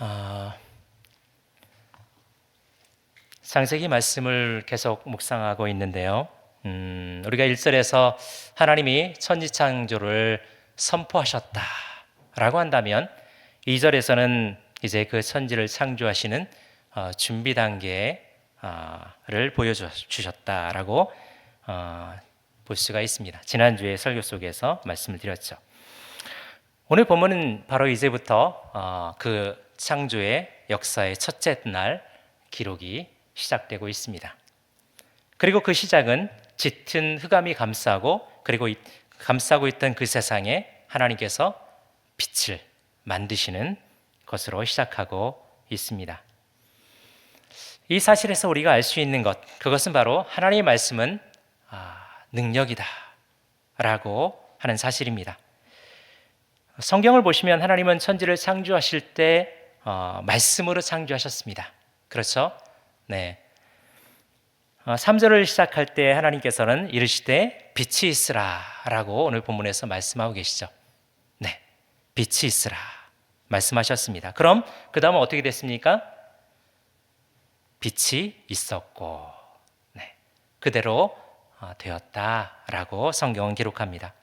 아, 창세기 말씀을 계속 묵상하고 있는데요. 우리가 1절에서 하나님이 천지창조를 선포하셨다라고 한다면 2절에서는 이제 그 천지를 창조하시는 준비 단계를 보여주셨다라고 볼 수가 있습니다. 지난주에 설교 속에서 말씀을 드렸죠. 오늘 본문은 바로 이제부터 그 창조의 역사의 첫째 날 기록이 시작되고 있습니다. 그리고 그 시작은 짙은 흑암이 감싸고 그리고 감싸고 있던 그 세상에 하나님께서 빛을 만드시는 것으로 시작하고 있습니다. 이 사실에서 우리가 알 수 있는 것, 그것은 바로 하나님의 말씀은 능력이다 라고 하는 사실입니다. 성경을 보시면 하나님은 천지를 창조하실 때 말씀으로 창조하셨습니다. 그렇죠? 네. 3절을 시작할 때 하나님께서는 이르시되 빛이 있으라 라고 오늘 본문에서 말씀하고 계시죠. 네, 빛이 있으라 말씀하셨습니다. 그럼 그 다음은 어떻게 됐습니까? 빛이 있었고 그대로 되었다라고 성경은 기록합니다.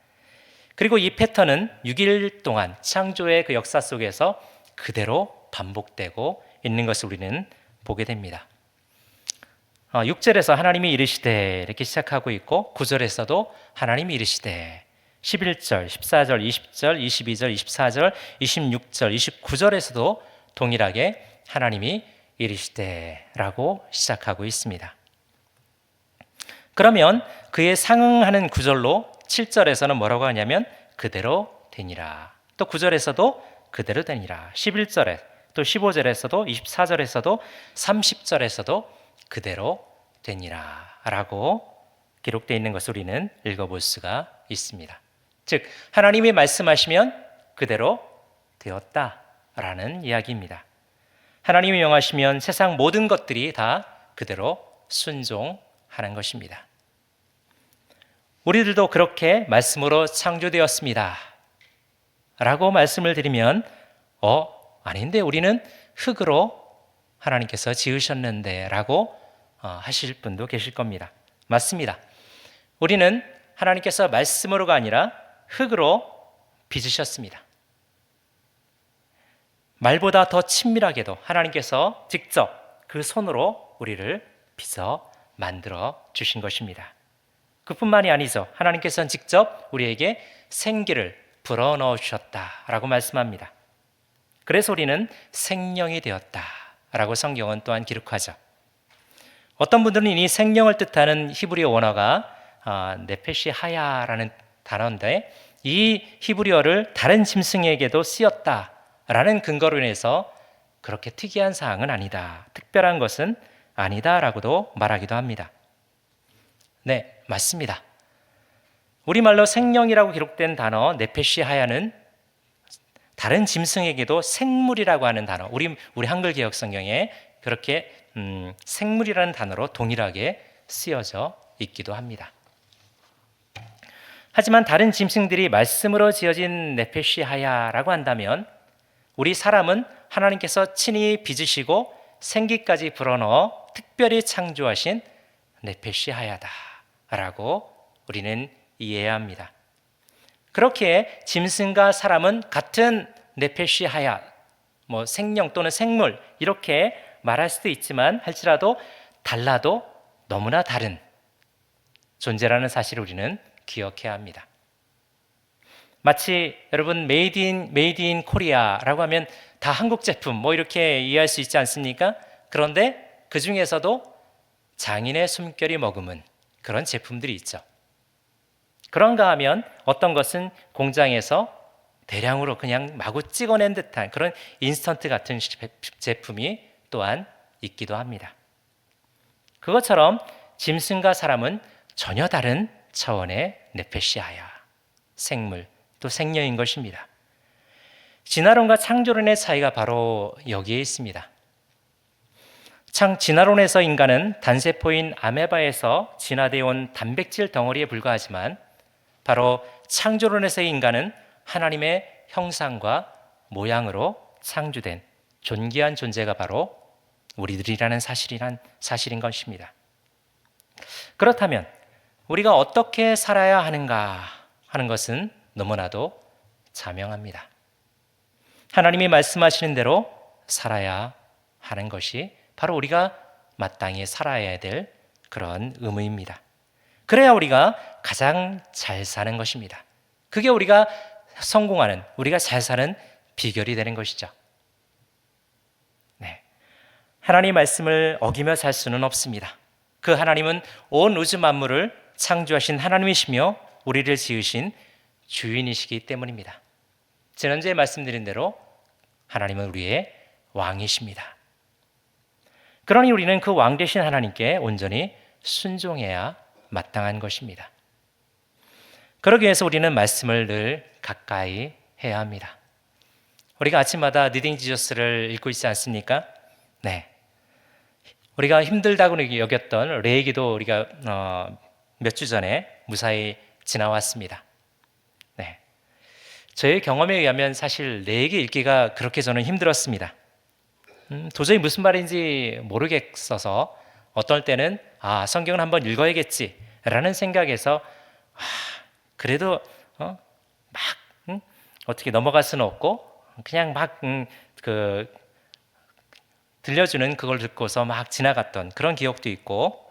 그리고 이 패턴은 6일 동안 창조의 그 역사 속에서 그대로 반복되고 있는 것을 우리는 보게 됩니다. 6절에서 하나님이 이르시되 이렇게 시작하고 있고 9절에서도 하나님이 이르시되 11절, 14절, 20절, 22절, 24절, 26절, 29절에서도 동일하게 하나님이 이르시되라고 시작하고 있습니다. 그러면 그에 상응하는 구절로 7절에서는 뭐라고 하냐면 그대로 되니라. 또 9절에서도 그대로 되니라. 11절에 또 15절에서도 24절에서도 30절에서도 그대로 되니라 라고 기록되어 있는 것을 우리는 읽어볼 수가 있습니다. 즉 하나님이 말씀하시면 그대로 되었다라는 이야기입니다. 하나님이 명하시면 세상 모든 것들이 다 그대로 순종하는 것입니다. 우리들도 그렇게 말씀으로 창조되었습니다 라고 말씀을 드리면 아닌데 우리는 흙으로 하나님께서 지으셨는데 라고 하실 분도 계실 겁니다. 맞습니다. 우리는 하나님께서 말씀으로가 아니라 흙으로 빚으셨습니다. 말보다 더 친밀하게도 하나님께서 직접 그 손으로 우리를 빚어 만들어 주신 것입니다. 그뿐만이 아니죠. 하나님께서는 직접 우리에게 생기를 불어넣어 주셨다라고 말씀합니다. 그래서 우리는 생명이 되었다라고 성경은 또한 기록하죠. 어떤 분들은 이 생명을 뜻하는 히브리어 원어가 네페시 하야라는 단어인데 이 히브리어를 다른 짐승에게도 쓰였다라는 근거로 인해서 그렇게 특이한 사항은 아니다, 특별한 것은 아니다라고도 말하기도 합니다. 네, 맞습니다. 우리말로 생명이라고 기록된 단어 네페시 하야는 다른 짐승에게도 생물이라고 하는 단어, 우리 한글 개역 성경에 그렇게 생물이라는 단어로 동일하게 쓰여져 있기도 합니다. 하지만 다른 짐승들이 말씀으로 지어진 네페시 하야라고 한다면 우리 사람은 하나님께서 친히 빚으시고 생기까지 불어넣어 특별히 창조하신 네페시 하야다라고 우리는 이해해야 합니다. 그렇게 짐승과 사람은 같은 네페시 하야, 생명 또는 생물 이렇게 말할 수도 있지만 할지라도 달라도 너무나 다른 존재라는 사실을 우리는 기억해야 합니다. 마치 여러분 메이드 인 코리아라고 하면 다 한국 제품 이렇게 이해할 수 있지 않습니까? 그런데 그 중에서도 장인의 숨결이 머금은 그런 제품들이 있죠. 그런가 하면 어떤 것은 공장에서 대량으로 그냥 마구 찍어낸 듯한 그런 인스턴트 같은 제품이 또한 있기도 합니다. 그것처럼 짐승과 사람은 전혀 다른 차원의 네페시 하야, 생물 또 생명인 것입니다. 진화론과 창조론의 차이가 바로 여기에 있습니다. 진화론에서 인간은 단세포인 아메바에서 진화되어 온 단백질 덩어리에 불과하지만 바로 창조론에서의 인간은 하나님의 형상과 모양으로 창조된 존귀한 존재가 바로 우리들이라는 사실인 것입니다. 그렇다면 우리가 어떻게 살아야 하는가 하는 것은 너무나도 자명합니다. 하나님이 말씀하시는 대로 살아야 하는 것이 바로 우리가 마땅히 살아야 될 그런 의무입니다. 그래야 우리가 가장 잘 사는 것입니다. 그게 우리가 성공하는, 우리가 잘 사는 비결이 되는 것이죠. 네. 하나님 말씀을 어기며 살 수는 없습니다. 그 하나님은 온 우주 만물을 창조하신 하나님이시며 우리를 지으신 주인이시기 때문입니다. 지난주에 말씀드린 대로 하나님은 우리의 왕이십니다. 그러니 우리는 그 왕 되신 하나님께 온전히 순종해야 마땅한 것입니다. 그러기 위해서 우리는 말씀을 늘 가까이 해야 합니다. 우리가 아침마다 리딩 지저스를 읽고 있지 않습니까? 네. 우리가 힘들다고 여겼던 레이기도 우리가 몇 주 전에 무사히 지나왔습니다. 네. 저의 경험에 의하면 사실 레이기 읽기가 그렇게 저는 힘들었습니다. 도저히 무슨 말인지 모르겠어서 어떨 때는 성경을 한번 읽어야겠지라는 생각에서 그래도 어떻게 넘어갈 수는 없고 그냥 들려주는 그걸 듣고서 막 지나갔던 그런 기억도 있고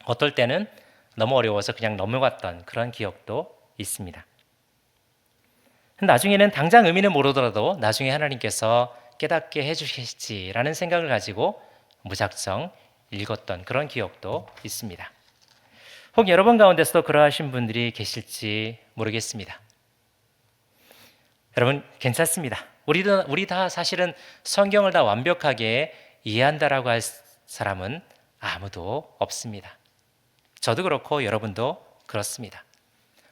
어떨 때는 너무 어려워서 그냥 넘어갔던 그런 기억도 있습니다. 나중에는 당장 의미는 모르더라도 나중에 하나님께서 깨닫게 해주시겠지라는 생각을 가지고 무작정 읽었던 그런 기억도 있습니다. 혹 여러분 가운데서도 그러하신 분들이 계실지 모르겠습니다. 여러분 괜찮습니다. 우리 다 사실은 성경을 다 완벽하게 이해한다라고 할 사람은 아무도 없습니다. 저도 그렇고 여러분도 그렇습니다.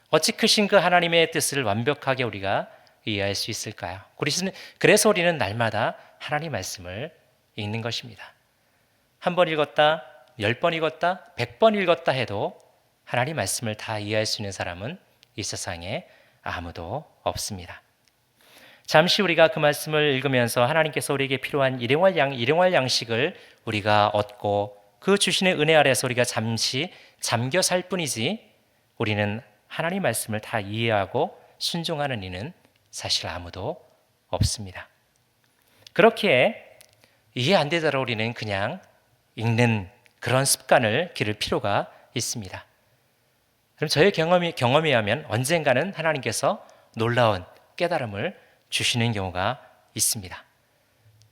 어찌 크신 그 하나님의 뜻을 완벽하게 우리가 이해할 수 있을까요? 그래서 우리는 날마다 하나님 말씀을 읽는 것입니다. 한 번 읽었다, 10번 읽었다, 100번 읽었다 해도 하나님 말씀을 다 이해할 수 있는 사람은 이 세상에 아무도 없습니다. 잠시 우리가 그 말씀을 읽으면서 하나님께서 우리에게 필요한 일용할 양식을 우리가 얻고 그 주신의 은혜 아래서 우리가 잠시 잠겨 살 뿐이지 우리는 하나님 말씀을 다 이해하고 순종하는 이는 사실 아무도 없습니다. 그렇기에 이해 안 되더라도 우리는 그냥 읽는 그런 습관을 기를 필요가 있습니다. 그럼 저의 경험에 하면 언젠가는 하나님께서 놀라운 깨달음을 주시는 경우가 있습니다.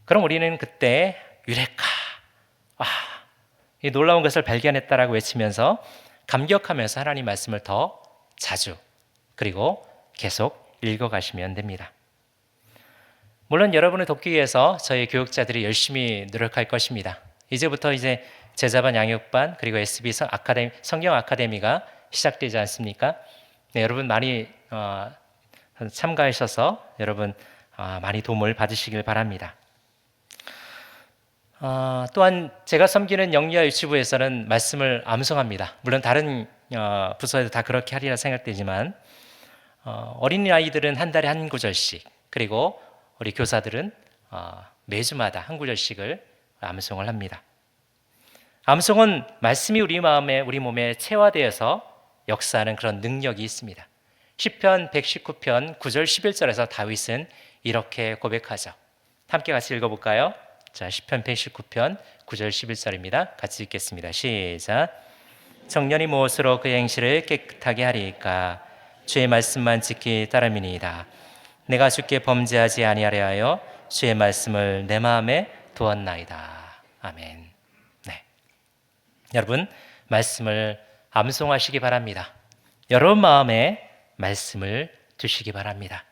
그럼 우리는 그때 유레카, 이 놀라운 것을 발견했다라고 외치면서 감격하면서 하나님 말씀을 더 자주 그리고 계속 읽어가시면 됩니다. 물론 여러분을 돕기 위해서 저희 교육자들이 열심히 노력할 것입니다. 이제부터 제자반 양육반 그리고 SB 성경 아카데미가 시작되지 않습니까? 네, 여러분 많이 참가하셔서 여러분 많이 도움을 받으시길 바랍니다. 또한 제가 섬기는 영리와 유치부에서는 말씀을 암송합니다. 물론 다른 부서에도 다 그렇게 하리라 생각되지만 어린아이들은 한 달에 한 구절씩 그리고 우리 교사들은 매주마다 한 구절씩을 암송을 합니다. 암송은 말씀이 우리 마음에 우리 몸에 체화되어서 역사하는 그런 능력이 있습니다. 시편 119편 9절 11절에서 다윗은 이렇게 고백하죠. 함께 같이 읽어볼까요? 자, 시편 119편 9절 11절입니다. 같이 읽겠습니다. 시작. 청년이 무엇으로 그의 행실을 깨끗하게 하리이까? 주의 말씀만 지키 따름이니이다. 내가 주께 범죄하지 아니하려 하여 주의 말씀을 내 마음에 두었나이다. 아멘. 네. 여러분 말씀을 암송하시기 바랍니다. 여러분 마음에 말씀을 두시기 바랍니다.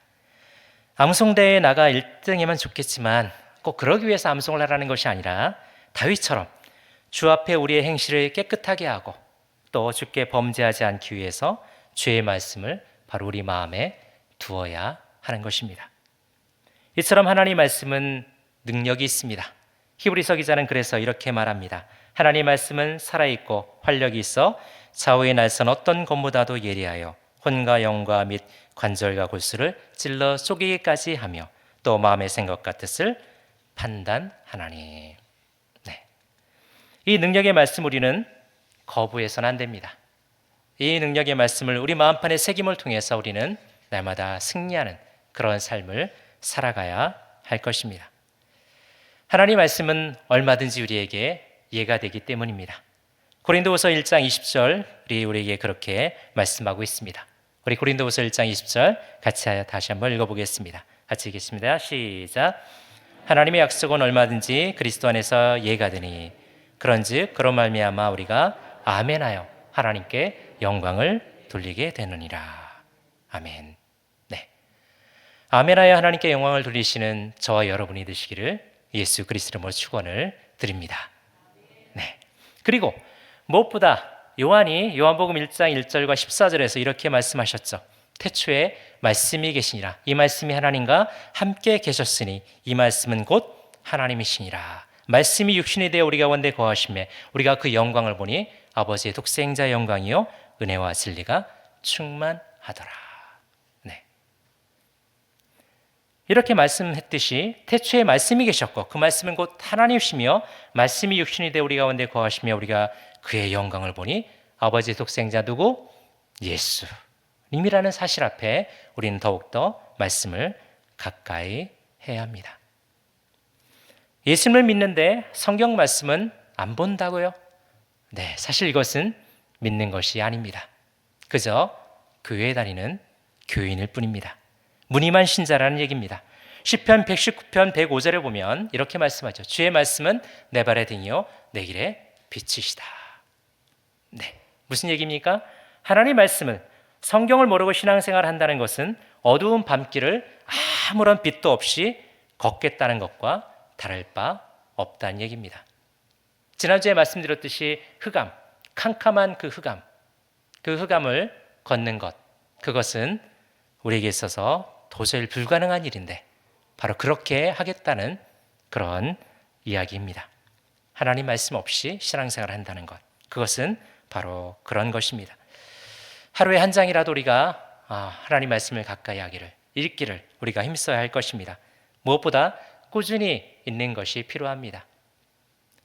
암송대회에 나가 1등이면 좋겠지만 꼭 그러기 위해서 암송을 하라는 것이 아니라 다윗처럼 주 앞에 우리의 행실을 깨끗하게 하고 또 주께 범죄하지 않기 위해서 주의 말씀을 바로 우리 마음에 두어야 하는 것입니다. 이처럼 하나님 말씀은 능력이 있습니다. 히브리서 기자는 그래서 이렇게 말합니다. 하나님 말씀은 살아있고 활력이 있어 좌우의 날선 어떤 검보다도 예리하여 혼과 영과 및 관절과 골수를 찔러 쪼개기까지 하며 또 마음의 생각과 뜻을 판단하나니. 네. 이 능력의 말씀 우리는 거부해서는 안 됩니다. 이 능력의 말씀을 우리 마음판의 새김을 통해서 우리는 날마다 승리하는 그런 삶을 살아가야 할 것입니다. 하나님의 말씀은 얼마든지 우리에게 이해가 되기 때문입니다. 고린도후서 1장 20절 우리에게 그렇게 말씀하고 있습니다. 우리 고린도후서 1장 20절 같이 다시 한번 읽어보겠습니다. 같이 읽겠습니다. 시작. 하나님의 약속은 얼마든지 그리스도 안에서 이해가 되니 그런즉 그런 말미암아 우리가 아멘하여 하나님께 영광을 돌리게 되느니라. 아멘. 네. 아멘하여 하나님께 영광을 돌리시는 저와 여러분이 되시기를 예수 그리스도 이름으로 축원을 드립니다. 네. 그리고 무엇보다 요한이 요한복음 1장 1절과 14절에서 이렇게 말씀하셨죠. 태초에 말씀이 계시니라. 이 말씀이 하나님과 함께 계셨으니 이 말씀은 곧 하나님이시니라. 말씀이 육신이 되어 우리 가운데 거하심에 우리가 그 영광을 보니 아버지의 독생자의 영광이요 은혜와 진리가 충만하더라. 네. 이렇게 말씀했듯이 태초에 말씀이 계셨고 그 말씀은 곧 하나님이시며 말씀이 육신이 되어 우리 가운데 거하시며 우리가 그의 영광을 보니 아버지의 독생자 누구? 예수님이라는 사실 앞에 우리는 더욱더 말씀을 가까이 해야 합니다. 예수님을 믿는데 성경 말씀은 안 본다고요? 네, 사실 이것은 믿는 것이 아닙니다. 그저 교회에 다니는 교인일 뿐입니다. 무늬만 신자라는 얘기입니다. 시편 119편 105절에 보면 이렇게 말씀하죠. 주의 말씀은 내 발의 등이요 내 길의 빛이시다. 네, 무슨 얘기입니까? 하나님의 말씀을 성경을 모르고 신앙생활을 한다는 것은 어두운 밤길을 아무런 빛도 없이 걷겠다는 것과 다를 바 없다는 얘기입니다. 지난주에 말씀드렸듯이 흑암, 캄캄한 그 흑암을 걷는 것, 그것은 우리에게 있어서 도저히 불가능한 일인데 바로 그렇게 하겠다는 그런 이야기입니다. 하나님 말씀 없이 신앙생활을 한다는 것, 그것은 바로 그런 것입니다. 하루에 한 장이라도 우리가 하나님 말씀을 가까이 하기를, 읽기를 우리가 힘써야 할 것입니다. 무엇보다 꾸준히 읽는 것이 필요합니다.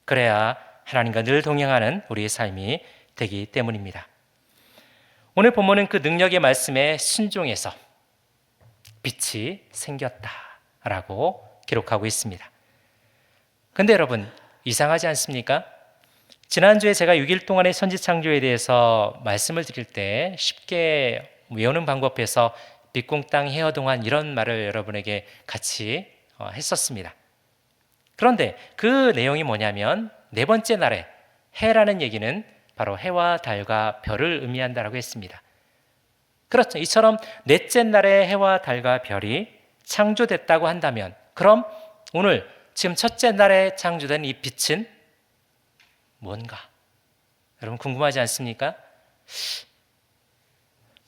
그래야 하나님과 늘 동행하는 우리의 삶이 되기 때문입니다. 오늘 본문은 그 능력의 말씀에 순종해서 빛이 생겼다라고 기록하고 있습니다. 근데 여러분 이상하지 않습니까? 지난주에 제가 6일 동안의 선지창조에 대해서 말씀을 드릴 때 쉽게 외우는 방법에서 빛공땅 헤어동안 이런 말을 여러분에게 같이 했었습니다. 그런데 그 내용이 뭐냐면 네 번째 날에 해라는 얘기는 바로 해와 달과 별을 의미한다라고 했습니다. 그렇죠. 이처럼 넷째 날에 해와 달과 별이 창조됐다고 한다면 그럼 오늘 지금 첫째 날에 창조된 이 빛은 뭔가? 여러분 궁금하지 않습니까?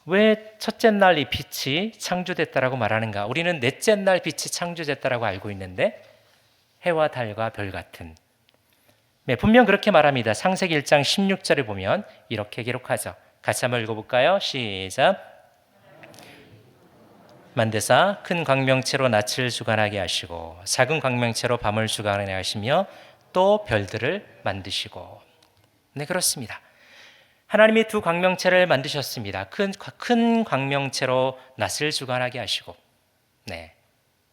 왜 첫째 날 이 빛이 창조됐다라고 말하는가? 우리는 넷째 날 빛이 창조됐다라고 알고 있는데 해와 달과 별 같은, 네, 분명 그렇게 말합니다. 창세기 1장 16절에 보면 이렇게 기록하죠. 같이 한번 읽어볼까요? 시작. 만드사 큰 광명체로 낯을 주관하게 하시고 작은 광명체로 밤을 주관하게 하시며 또 별들을 만드시고. 네, 그렇습니다. 하나님이 두 광명체를 만드셨습니다. 큰 광명체로 낯을 주관하게 하시고, 네,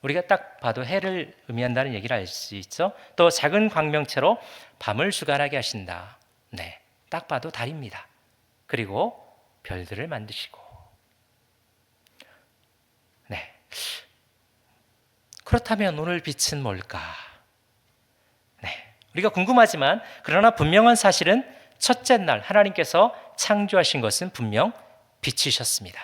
우리가 딱 봐도 해를 의미한다는 얘기를 알 수 있죠. 또 작은 광명체로 밤을 주관하게 하신다. 네, 딱 봐도 달입니다. 그리고 별들을 만드시고. 네, 그렇다면 오늘 빛은 뭘까? 네, 우리가 궁금하지만 그러나 분명한 사실은 첫째 날 하나님께서 창조하신 것은 분명 빛이셨습니다.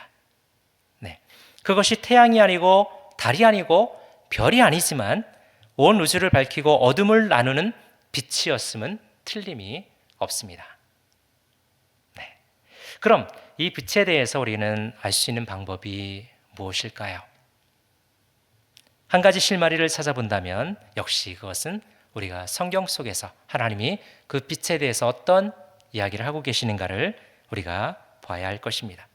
네, 그것이 태양이 아니고 달이 아니고 별이 아니지만 온 우주를 밝히고 어둠을 나누는 빛이었음은 틀림이 없습니다. 네, 그럼 이 빛에 대해서 우리는 알 수 있는 방법이 무엇일까요? 한 가지 실마리를 찾아본다면 역시 그것은 우리가 성경 속에서 하나님이 그 빛에 대해서 어떤 이야기를 하고 계시는가를 우리가 봐야 할 것입니다.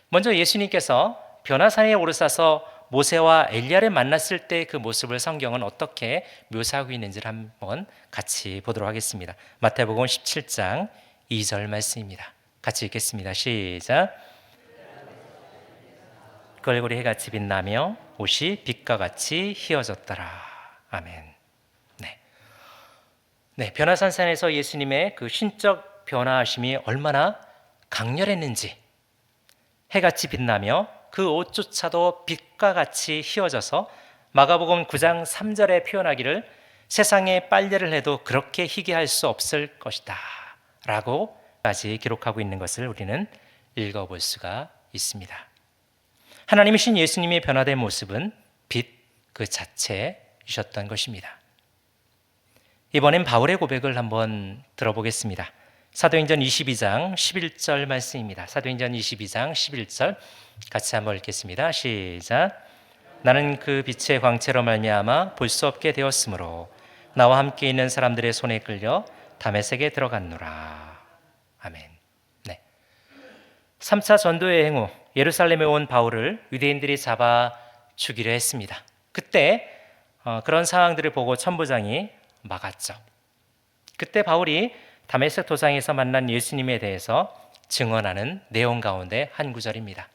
먼저 예수님께서 변화산에 오르셔서 모세와 엘리야를 만났을 때 그 모습을 성경은 어떻게 묘사하고 있는지를 한번 같이 보도록 하겠습니다. 마태복음 17장 2절 말씀입니다. 같이 읽겠습니다. 시작. 그 얼굴이 해같이 빛나며 옷이 빛과 같이 휘어졌더라. 아멘. 네, 변화산산에서 예수님의 그 신적 변화하심이 얼마나 강렬했는지, 해같이 빛나며 그 옷조차도 빛과 같이 휘어져서 마가복음 9장 3절에 표현하기를 세상에 빨래를 해도 그렇게 희게 할 수 없을 것이다 라고까지 기록하고 있는 것을 우리는 읽어볼 수가 있습니다. 하나님이신 예수님의 변화된 모습은 빛 그 자체이셨던 것입니다. 이번엔 바울의 고백을 한번 들어보겠습니다. 사도행전 22장 11절 말씀입니다. 사도행전 22장 11절 같이 한번 읽겠습니다. 시작. 나는 그 빛의 광채로 말미암아 볼 수 없게 되었으므로 나와 함께 있는 사람들의 손에 끌려 다메섹에 들어갔노라. 아멘. 네. 3차 전도의 행후 예루살렘에 온 바울을 유대인들이 잡아 죽이려 했습니다. 그때 그런 상황들을 보고 천부장이 막았죠. 그때 바울이 다메섹 도상에서 만난 예수님에 대해서 증언하는 내용 가운데 한 구절입니다.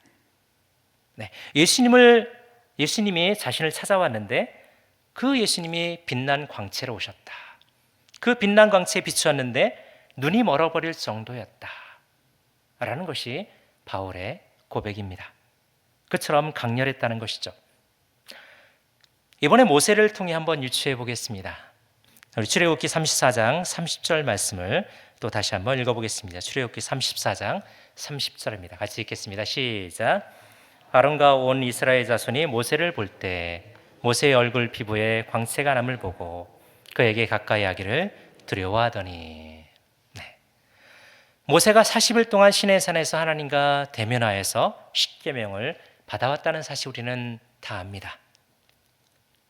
네, 예수님이 자신을 찾아왔는데 그 예수님이 빛난 광채로 오셨다. 그 빛난 광채에 비추었는데 눈이 멀어버릴 정도였다. 라는 것이 바울의 고백입니다. 그처럼 강렬했다는 것이죠. 이번에 모세를 통해 한번 유추해 보겠습니다. 우리 출애굽기 34장 30절 말씀을 또 다시 한번 읽어보겠습니다. 출애굽기 34장 30절입니다. 같이 읽겠습니다. 시작. 아론과 온 이스라엘 자손이 모세를 볼 때 모세의 얼굴 피부에 광채가 남을 보고 그에게 가까이 하기를 두려워하더니. 네. 모세가 40일 동안 시내산에서 하나님과 대면하여서 십계명을 받아왔다는 사실 우리는 다 압니다.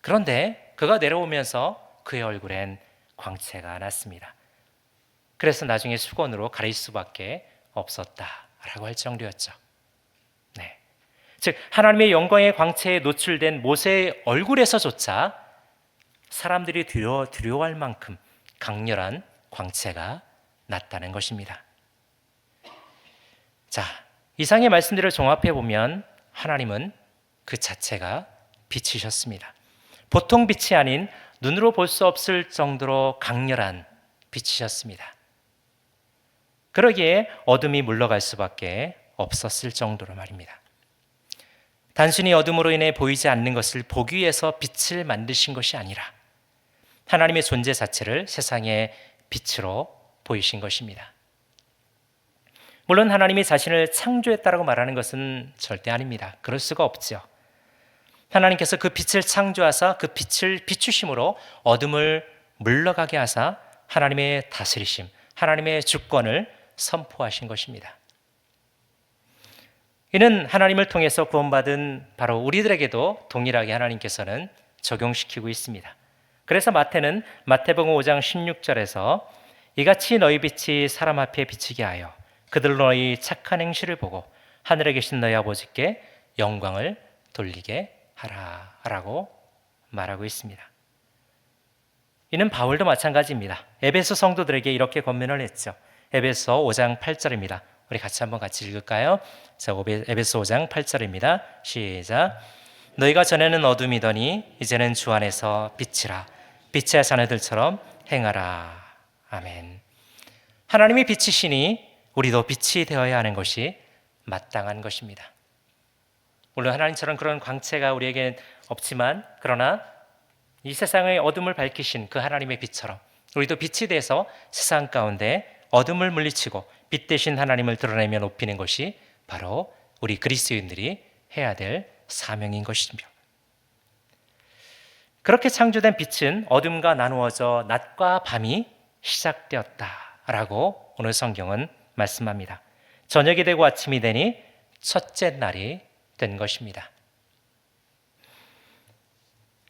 그런데 그가 내려오면서 그의 얼굴엔 광채가 났습니다. 그래서 나중에 수건으로 가릴 수밖에 없었다라고 할 정도였죠. 네. 즉 하나님의 영광의 광채에 노출된 모세의 얼굴에서조차 사람들이 두려워할 만큼 강렬한 광채가 났다는 것입니다. 자, 이상의 말씀들을 종합해 보면 하나님은 그 자체가 빛이셨습니다. 보통 빛이 아닌 눈으로 볼 수 없을 정도로 강렬한 빛이셨습니다. 그러기에 어둠이 물러갈 수밖에 없었을 정도로 말입니다. 단순히 어둠으로 인해 보이지 않는 것을 보기 위해서 빛을 만드신 것이 아니라 하나님의 존재 자체를 세상의 빛으로 보이신 것입니다. 물론 하나님이 자신을 창조했다라고 말하는 것은 절대 아닙니다. 그럴 수가 없죠. 하나님께서 그 빛을 창조하사 그 빛을 비추심으로 어둠을 물러가게 하사 하나님의 다스리심, 하나님의 주권을 선포하신 것입니다. 이는 하나님을 통해서 구원받은 바로 우리들에게도 동일하게 하나님께서는 적용시키고 있습니다. 그래서 마태는 마태복음 5장 16절에서 이같이 너희 빛이 사람 앞에 비치게 하여 그들로 너희 착한 행실을 보고 하늘에 계신 너희 아버지께 영광을 돌리게 하라라고 말하고 있습니다. 이는 바울도 마찬가지입니다. 에베소 성도들에게 이렇게 권면을 했죠. 에베소 5장 8절입니다. 우리 같이 읽을까요? 자, 에베소 5장 8절입니다. 시작. 너희가 전에는 어둠이더니 이제는 주 안에서 빛이라. 빛의 자녀들처럼 행하라. 아멘. 하나님이 빛이시니 우리도 빛이 되어야 하는 것이 마땅한 것입니다. 물론 하나님처럼 그런 광채가 우리에게 없지만 그러나 이 세상의 어둠을 밝히신 그 하나님의 빛처럼 우리도 빛이 돼서 세상 가운데 어둠을 물리치고 빛 대신 하나님을 드러내며 높이는 것이 바로 우리 그리스도인들이 해야 될 사명인 것이며, 그렇게 창조된 빛은 어둠과 나누어져 낮과 밤이 시작되었다라고 오늘 성경은 말씀합니다. 저녁이 되고 아침이 되니 첫째 날이 된 것입니다.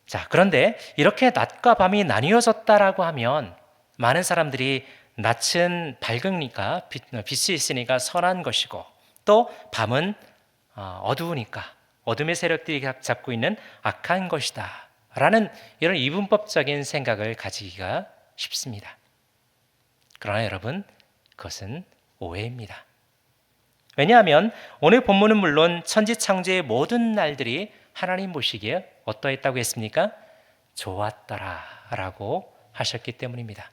자, 그런데 이렇게 낮과 밤이 나뉘어졌다라고 하면 많은 사람들이 낮은 밝으니까 빛이 있으니까 선한 것이고 또 밤은 어두우니까 어둠의 세력들이 잡고 있는 악한 것이다 라는 이런 이분법적인 생각을 가지기가 쉽습니다. 그러나 여러분, 그것은 오해입니다. 왜냐하면 오늘 본문은 물론 천지창조의 모든 날들이 하나님 보시기에 어떠했다고 했습니까? 좋았더라 라고 하셨기 때문입니다.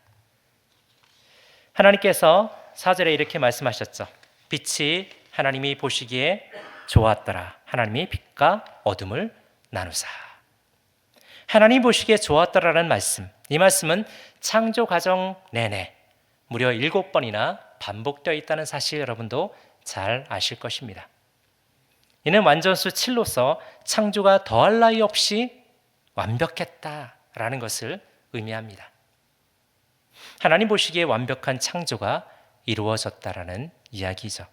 하나님께서 4절에 이렇게 말씀하셨죠. 빛이 하나님이 보시기에 좋았더라. 하나님이 빛과 어둠을 나누사. 하나님 보시기에 좋았더라라는 말씀, 이 말씀은 창조 과정 내내 무려 7번이나 반복되어 있다는 사실 여러분도 잘 아실 것입니다. 이는 완전수 7로서 창조가 더할 나위 없이 완벽했다라는 것을 의미합니다. 하나님 보시기에 완벽한 창조가 이루어졌다라는 이야기죠.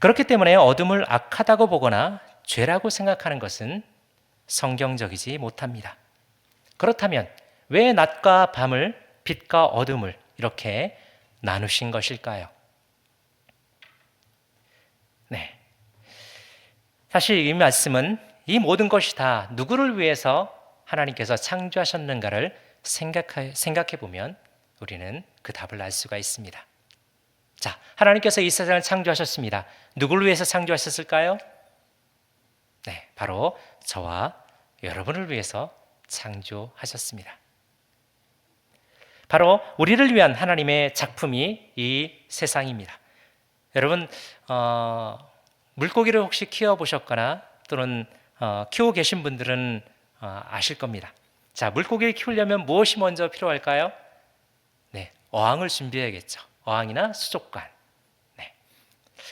그렇기 때문에 어둠을 악하다고 보거나 죄라고 생각하는 것은 성경적이지 못합니다. 그렇다면 왜 낮과 밤을, 빛과 어둠을 이렇게 나누신 것일까요? 네. 사실 이 말씀은 이 모든 것이 다 누구를 위해서 하나님께서 창조하셨는가를 생각해 보면 우리는 그 답을 알 수가 있습니다. 자, 하나님께서 이 세상을 창조하셨습니다. 누구를 위해서 창조하셨을까요? 네, 바로 저와 여러분을 위해서 창조하셨습니다. 바로 우리를 위한 하나님의 작품이 이 세상입니다. 여러분, 물고기를 혹시 키워보셨거나 또는 키우고 계신 분들은 아실 겁니다. 자, 물고기를 키우려면 무엇이 먼저 필요할까요? 네, 어항을 준비해야겠죠. 어항이나 수족관. 네.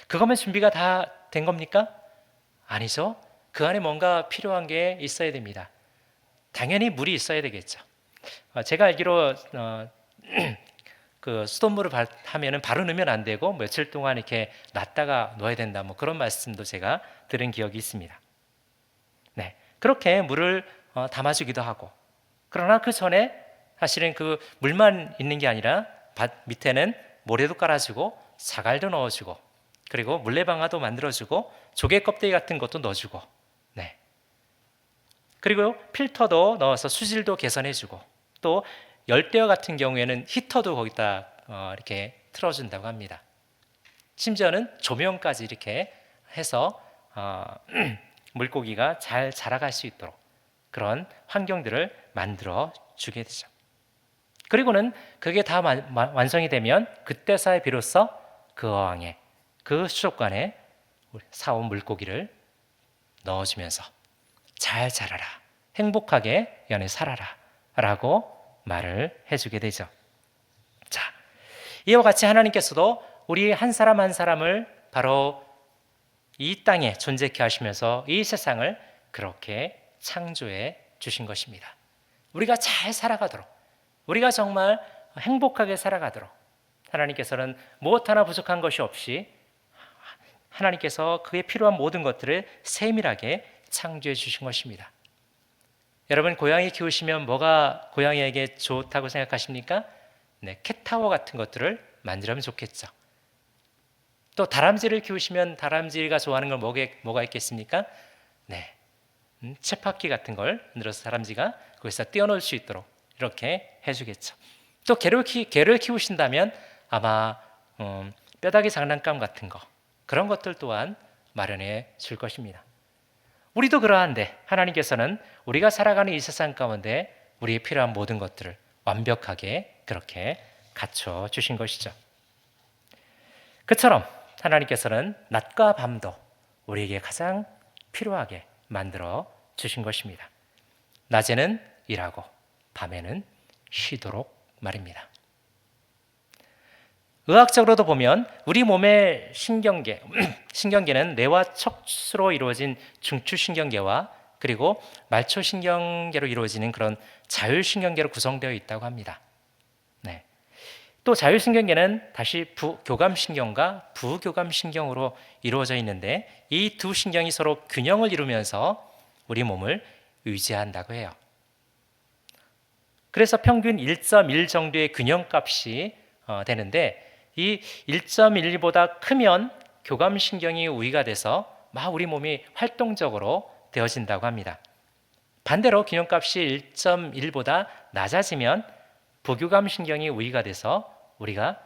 그거면 준비가 다 된 겁니까? 아니죠. 그 안에 뭔가 필요한 게 있어야 됩니다. 당연히 물이 있어야 되겠죠. 제가 알기로 그 수돗물을 하면은 바로 넣으면 안 되고 며칠 동안 이렇게 놨다가 넣어야 된다. 뭐 그런 말씀도 제가 들은 기억이 있습니다. 네, 그렇게 물을 담아주기도 하고, 그러나 그 전에 사실은 그 물만 있는 게 아니라 밭 밑에는 모래도 깔아주고 사갈도 넣어주고, 그리고 물레방아도 만들어주고 조개 껍데기 같은 것도 넣어주고, 네. 그리고 필터도 넣어서 수질도 개선해주고, 또 열대어 같은 경우에는 히터도 거기다 이렇게 틀어준다고 합니다. 심지어는 조명까지 이렇게 해서 물고기가 잘 자라갈 수 있도록 그런 환경들을 만들어 주게 되죠. 그리고는 그게 다 완성이 되면 그때서야 비로소 그 어항에, 그 수족관에 사온 물고기를 넣어주면서 잘 자라라, 행복하게 이 안에 살아라 라고 말을 해주게 되죠. 자, 이와 같이 하나님께서도 우리 한 사람 한 사람을 바로 이 땅에 존재케 하시면서 이 세상을 그렇게 창조해 주신 것입니다. 우리가 잘 살아가도록, 우리가 정말 행복하게 살아가도록 하나님께서는 무엇 하나 부족한 것이 없이 하나님께서 그에 필요한 모든 것들을 세밀하게 창조해 주신 것입니다. 여러분, 고양이 키우시면 뭐가 고양이에게 좋다고 생각하십니까? 네, 캣타워 같은 것들을 만들면 좋겠죠. 또 다람쥐를 키우시면 다람쥐가 좋아하는 건 뭐가 있겠습니까? 네, 쳇바퀴 같은 걸 만들어서 다람쥐가 거기서 뛰어놀 수 있도록 이렇게 해주겠죠. 또 개를 키우신다면 아마 뼈다귀 장난감 같은 거, 그런 것들 또한 마련해 줄 것입니다. 우리도 그러한데 하나님께서는 우리가 살아가는 이 세상 가운데 우리의 필요한 모든 것들을 완벽하게 그렇게 갖춰 주신 것이죠. 그처럼 하나님께서는 낮과 밤도 우리에게 가장 필요하게 만들어 주신 것입니다. 낮에는 일하고 밤에는 쉬도록 말입니다. 의학적으로도 보면 우리 몸의 신경계는 뇌와 척추로 이루어진 중추신경계와 그리고 말초신경계로 이루어지는 그런 자율신경계로 구성되어 있다고 합니다. 네. 또 자율신경계는 다시 교감신경과 부교감신경으로 이루어져 있는데 이 두 신경이 서로 균형을 이루면서 우리 몸을 유지한다고 해요. 그래서 평균 1.1 정도의 균형값이 되는데 이 1.1보다 크면 교감신경이 우위가 돼서 막 우리 몸이 활동적으로 되어진다고 합니다. 반대로 균형값이 1.1보다 낮아지면 부교감 신경이 우위가 돼서 우리가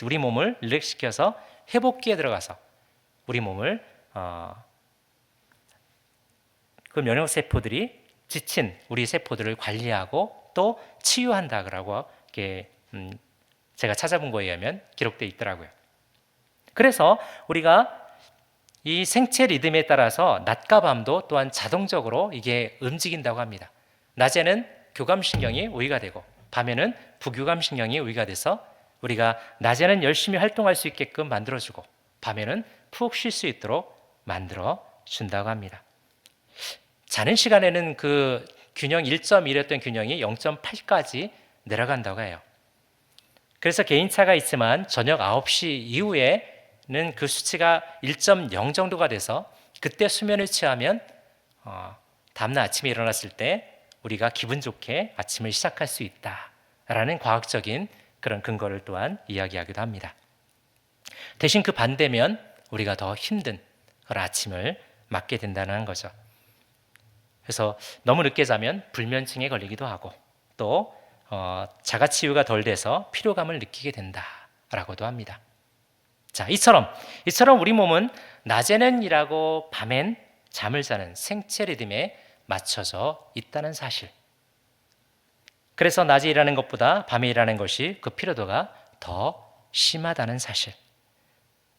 우리 몸을 릴렉스시켜서 회복기에 들어가서 우리 몸을 그 면역 세포들이 지친 우리 세포들을 관리하고 또 치유한다라고 이렇게 제가 찾아본 거에 의하면 기록되어 있더라고요. 그래서 우리가 이 생체 리듬에 따라서 낮과 밤도 또한 자동적으로 이게 움직인다고 합니다. 낮에는 교감신경이 우위가 되고 밤에는 부교감신경이 우위가 돼서 우리가 낮에는 열심히 활동할 수 있게끔 만들어주고 밤에는 푹 쉴 수 있도록 만들어준다고 합니다. 자는 시간에는 그 균형 1.1였던 균형이 0.8까지 내려간다고 해요. 그래서 개인차가 있지만 저녁 9시 이후에는 그 수치가 1.0 정도가 돼서 그때 수면을 취하면 다음날 아침에 일어났을 때 우리가 기분 좋게 아침을 시작할 수 있다라는 과학적인 그런 근거를 또한 이야기하기도 합니다. 대신 그 반대면 우리가 더 힘든 그런 아침을 맞게 된다는 거죠. 그래서 너무 늦게 자면 불면증에 걸리기도 하고 또 자가치유가 덜 돼서 피로감을 느끼게 된다라고도 합니다. 자, 이처럼 우리 몸은 낮에는 일하고 밤엔 잠을 자는 생체 리듬에 맞춰져 있다는 사실. 그래서 낮에 일하는 것보다 밤에 일하는 것이 그 피로도가 더 심하다는 사실.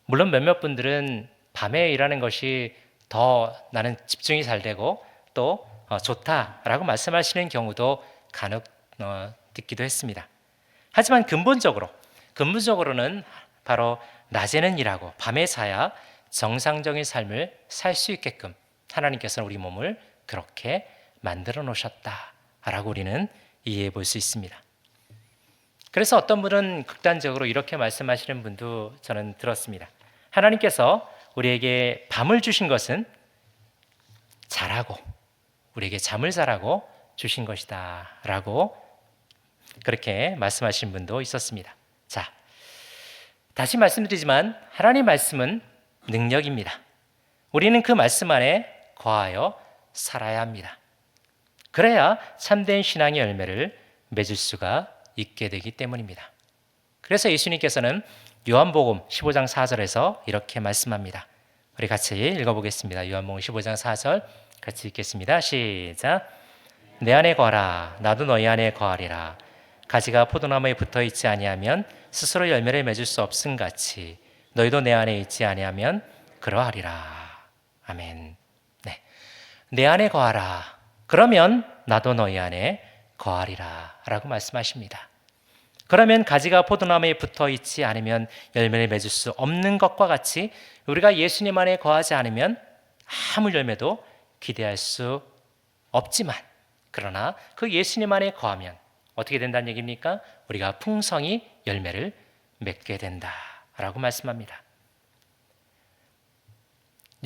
물론 몇몇 분들은 밤에 일하는 것이 더 나는 집중이 잘 되고 또 좋다라고 말씀하시는 경우도 간혹 듣기도 했습니다. 하지만 근본적으로는 바로 낮에는 일하고 밤에 자야 정상적인 삶을 살 수 있게끔 하나님께서는 우리 몸을 그렇게 만들어 놓으셨다라고 우리는 이해해 볼 수 있습니다. 그래서 어떤 분은 극단적으로 이렇게 말씀하시는 분도 저는 들었습니다. 하나님께서 우리에게 밤을 주신 것은 자라고 우리에게 잠을 자라고 주신 것이다 라고 그렇게 말씀하신 분도 있었습니다. 자, 다시 말씀드리지만 하나님 말씀은 능력입니다. 우리는 그 말씀 안에 거하여 살아야 합니다. 그래야 참된 신앙의 열매를 맺을 수가 있게 되기 때문입니다. 그래서 예수님께서는 요한복음 15장 4절에서 이렇게 말씀합니다. 우리 같이 읽어보겠습니다. 요한복음 15장 4절 같이 읽겠습니다. 시작. 내 안에 거하라 나도 너희 안에 거하리라. 가지가 포도나무에 붙어 있지 아니하면 스스로 열매를 맺을 수 없음 같이 너희도 내 안에 있지 아니하면 그러하리라. 아멘. 네. 내 안에 거하라. 그러면 나도 너희 안에 거하리라 라고 말씀하십니다. 그러면 가지가 포도나무에 붙어 있지 않으면 열매를 맺을 수 없는 것과 같이 우리가 예수님 안에 거하지 않으면 아무 열매도 기대할 수 없지만 그러나 그 예수님 안에 거하면 어떻게 된다는 얘기입니까? 우리가 풍성히 열매를 맺게 된다라고 말씀합니다.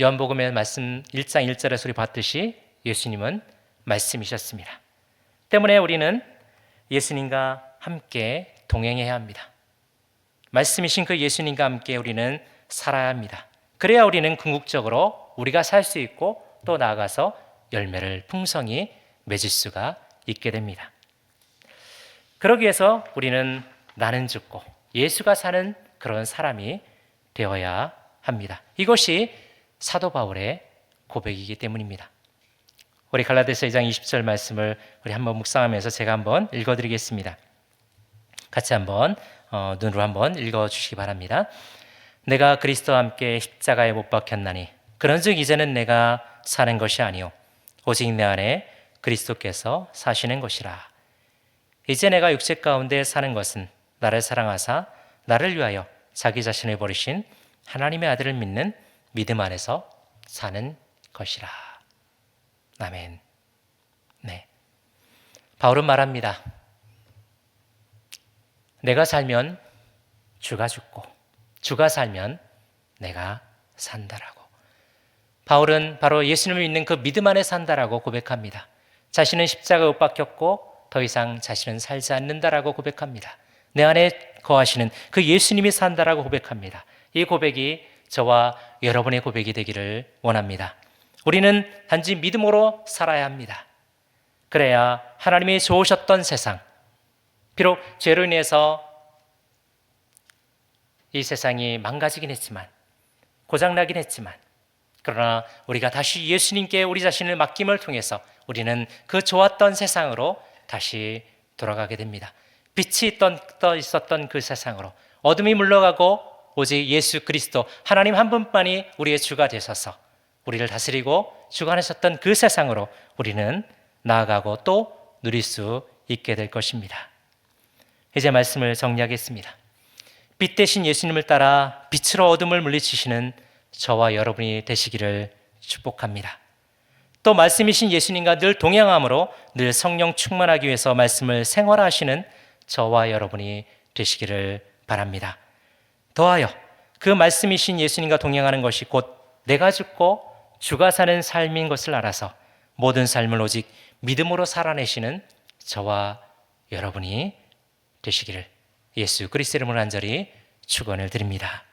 요한복음의 말씀 1장 1절에서 우리 봤듯이 예수님은 말씀이셨습니다. 때문에 우리는 예수님과 함께 동행해야 합니다. 말씀이신 그 예수님과 함께 우리는 살아야 합니다. 그래야 우리는 궁극적으로 우리가 살 수 있고 또 나아가서 열매를 풍성히 맺을 수가 있게 됩니다. 그러기 위해서 우리는 나는 죽고 예수가 사는 그런 사람이 되어야 합니다. 이것이 사도 바울의 고백이기 때문입니다. 우리 갈라디아서 2장 20절 말씀을 우리 한번 묵상하면서 제가 한번 읽어드리겠습니다. 같이 한번 눈으로 한번 읽어주시기 바랍니다. 내가 그리스도와 함께 십자가에 못 박혔나니 그런즉 이제는 내가 사는 것이 아니요 오직 내 안에 그리스도께서 사시는 것이라. 이제 내가 육체 가운데 사는 것은 나를 사랑하사 나를 위하여 자기 자신을 버리신 하나님의 아들을 믿는 믿음 안에서 사는 것이라. 아멘. 네. 바울은 말합니다. 내가 살면 주가 죽고 주가 살면 내가 산다라고. 바울은 바로 예수님을 믿는 그 믿음 안에 산다라고 고백합니다. 자신은 십자가에 못 박혔고 더 이상 자신은 살지 않는다라고 고백합니다. 내 안에 거하시는 그 예수님이 산다라고 고백합니다. 이 고백이 저와 여러분의 고백이 되기를 원합니다. 우리는 단지 믿음으로 살아야 합니다. 그래야 하나님이 좋으셨던 세상, 비록 죄로 인해서 이 세상이 망가지긴 했지만, 고장나긴 했지만, 그러나 우리가 다시 예수님께 우리 자신을 맡김을 통해서 우리는 그 좋았던 세상으로 다시 돌아가게 됩니다. 빛이 떠 있었던 그 세상으로, 어둠이 물러가고 오직 예수 그리스도 하나님 한 분만이 우리의 주가 되셔서 우리를 다스리고 주관하셨던 그 세상으로 우리는 나아가고 또 누릴 수 있게 될 것입니다. 이제 말씀을 정리하겠습니다. 빛 대신 예수님을 따라 빛으로 어둠을 물리치시는 저와 여러분이 되시기를 축복합니다. 또 말씀이신 예수님과 늘 동행함으로 늘 성령 충만하기 위해서 말씀을 생활하시는 저와 여러분이 되시기를 바랍니다. 더하여 그 말씀이신 예수님과 동행하는 것이 곧 내가 죽고 주가 사는 삶인 것을 알아서 모든 삶을 오직 믿음으로 살아내시는 저와 여러분이 되시기를 예수 그리스도 이름으로 간절히 축원을 드립니다.